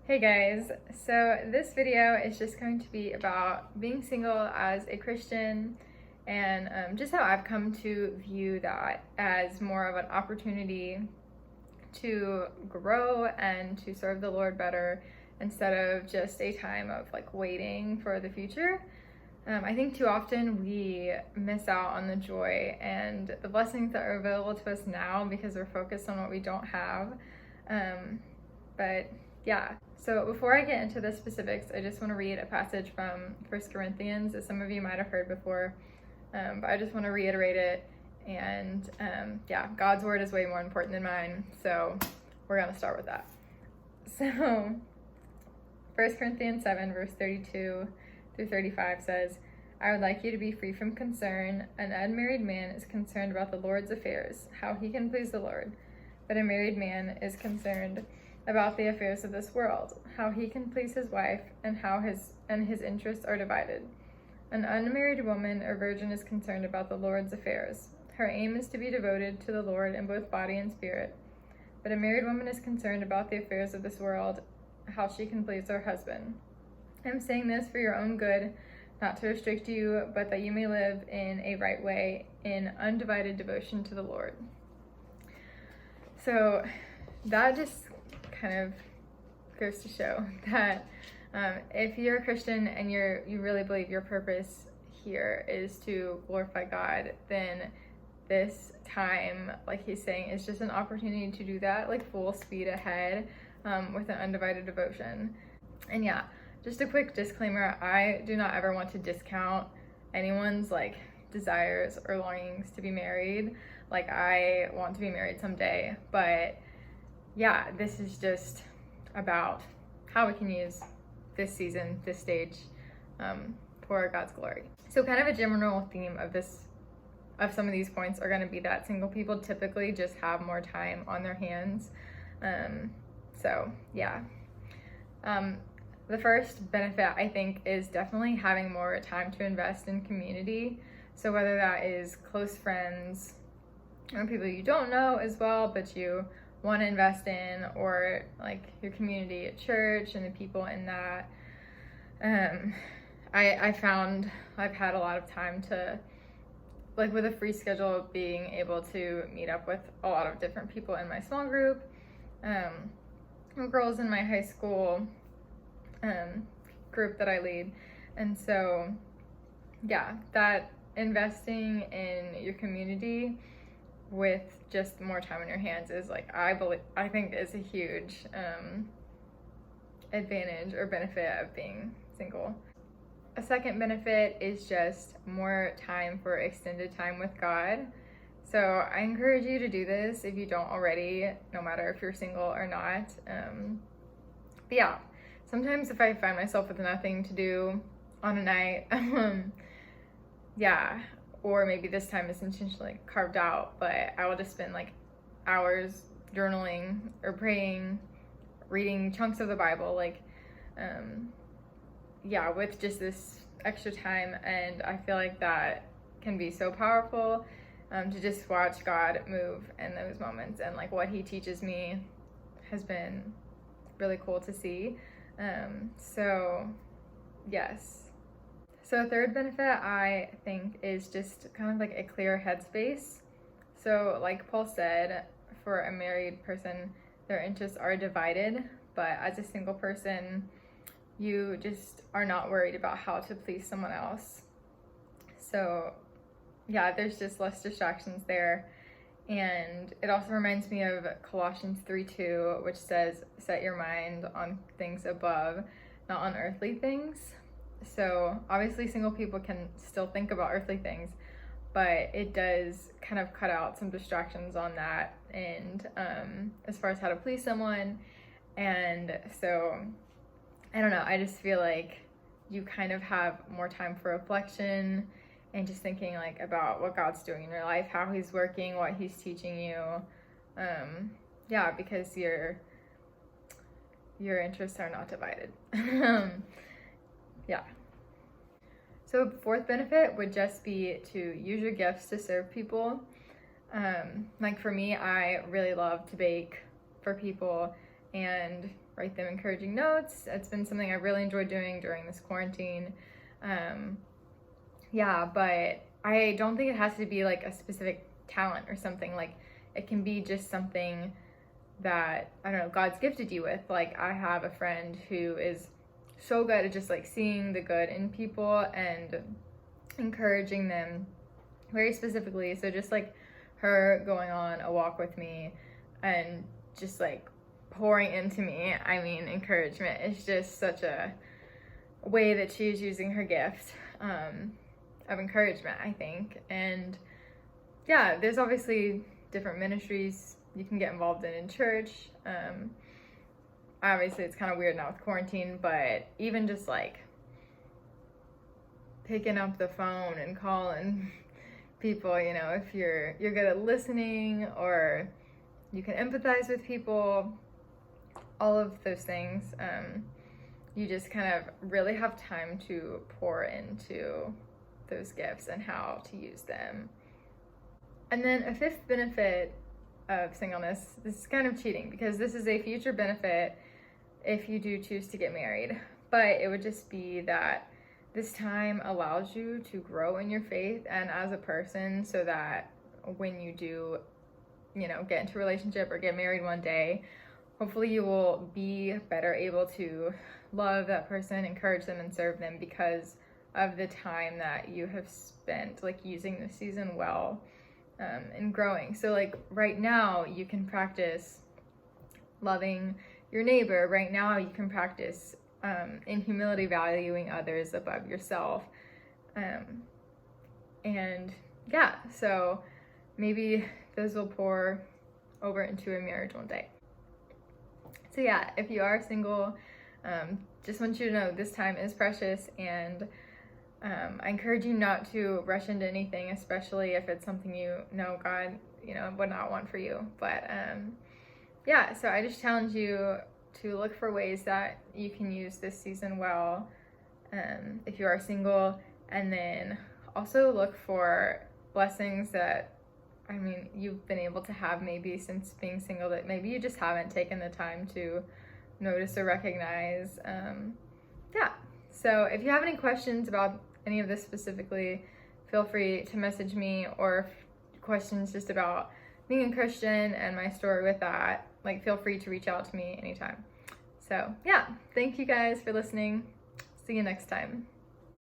Hey guys, so this video is just going to be about being single as a Christian and just how I've come to view that as more of an opportunity to grow and to serve the Lord better instead of just a time of like waiting for the future. I think too often we miss out on the joy and the blessings that are available to us now because we're focused on what we don't have. But yeah, so before I get into the specifics, I just want to read a passage from 1 Corinthians that some of you might have heard before, but I just want to reiterate it. And yeah, God's word is way more important than mine, so we're going to start with that. So 1 Corinthians 7 verse 32 through 35 says, "I would like you to be free from concern. An unmarried man is concerned about the Lord's affairs, how he can please the Lord. But a married man is concerned about the affairs of this world, how he can please his wife, and how his interests are divided. An unmarried woman or virgin is concerned about the Lord's affairs. Her aim is to be devoted to the Lord in both body and spirit. But a married woman is concerned about the affairs of this world, how she can please her husband. I'm saying this for your own good, not to restrict you, but that you may live in a right way, in undivided devotion to the Lord." So that just kind of goes to show that if you're a Christian and you really believe your purpose here is to glorify God, then this time, like he's saying, is just an opportunity to do that, like full speed ahead with an undivided devotion. And yeah, just a quick disclaimer, I do not ever want to discount anyone's like desires or longings to be married. Like, I want to be married someday, but yeah, this is just about how we can use this season, this stage, for God's glory. So kind of a general theme of some of these points are going to be that single people typically just have more time on their hands. So yeah. The first benefit, I think, is definitely having more time to invest in community. So whether that is close friends or people you don't know as well, but you want to invest in, or like your community at church and the people in that. I found I've had a lot of time to, like with a free schedule, being able to meet up with a lot of different people in my small group, girls in my high school group that I lead. And so yeah, that investing in your community with just more time in your hands is like, I think is a huge advantage or benefit of being single. A second benefit is just more time for extended time with God. So I encourage you to do this if you don't already, no matter if you're single or not. But yeah, sometimes if I find myself with nothing to do on a night, yeah, or maybe this time is intentionally carved out, but I will just spend like hours journaling or praying, reading chunks of the Bible, like, yeah, with just this extra time. And I feel like that can be so powerful, to just watch God move in those moments. And like what he teaches me has been really cool to see. So yes. So a third benefit, I think, is just kind of like a clear headspace. So like Paul said, for a married person, their interests are divided, but as a single person, you just are not worried about how to please someone else. So yeah, there's just less distractions there. And it also reminds me of Colossians 3:2, which says, "Set your mind on things above, not on earthly things." So obviously single people can still think about earthly things, but it does kind of cut out some distractions on that, and as far as how to please someone. And so I don't know, I just feel like you kind of have more time for reflection and just thinking like about what God's doing in your life, how he's working, what he's teaching you. Yeah, because your interests are not divided. Yeah. So fourth benefit would just be to use your gifts to serve people. Like for me, I really love to bake for people, and write them encouraging notes. It's been something I really enjoyed doing during this quarantine. Yeah, but I don't think it has to be like a specific talent or something. Like, it can be just something that, I don't know, God's gifted you with. Like, I have a friend who is so good at just like seeing the good in people and encouraging them very specifically. So just like her going on a walk with me and just like pouring into me, I mean, encouragement is just such a way that she's using her gift of encouragement, I think. And yeah, there's obviously different ministries you can get involved in church. Obviously it's kind of weird now with quarantine, but even just like picking up the phone and calling people, you know, if you're good at listening, or you can empathize with people, all of those things, you just kind of really have time to pour into those gifts and how to use them. And then a fifth benefit of singleness, this is kind of cheating because this is a future benefit if you do choose to get married, but it would just be that this time allows you to grow in your faith and as a person, so that when you do, you know, get into a relationship or get married one day, hopefully you will be better able to love that person, encourage them, and serve them because of the time that you have spent like using this season well, and growing. So like right now you can practice loving your neighbor. Right now you can practice in humility valuing others above yourself. And yeah, so maybe those will pour over into a marriage one day. So yeah, if you are single, just want you to know this time is precious, and I encourage you not to rush into anything, especially if it's something you know God, you know, would not want for you. But yeah, so I just challenge you to look for ways that you can use this season well, if you are single, and then also look for blessings that, I mean, you've been able to have maybe since being single that maybe you just haven't taken the time to notice or recognize. Yeah, so if you have any questions about any of this specifically, feel free to message me, or questions just about being a Christian and my story with that, like, feel free to reach out to me anytime. So yeah, thank you guys for listening. See you next time.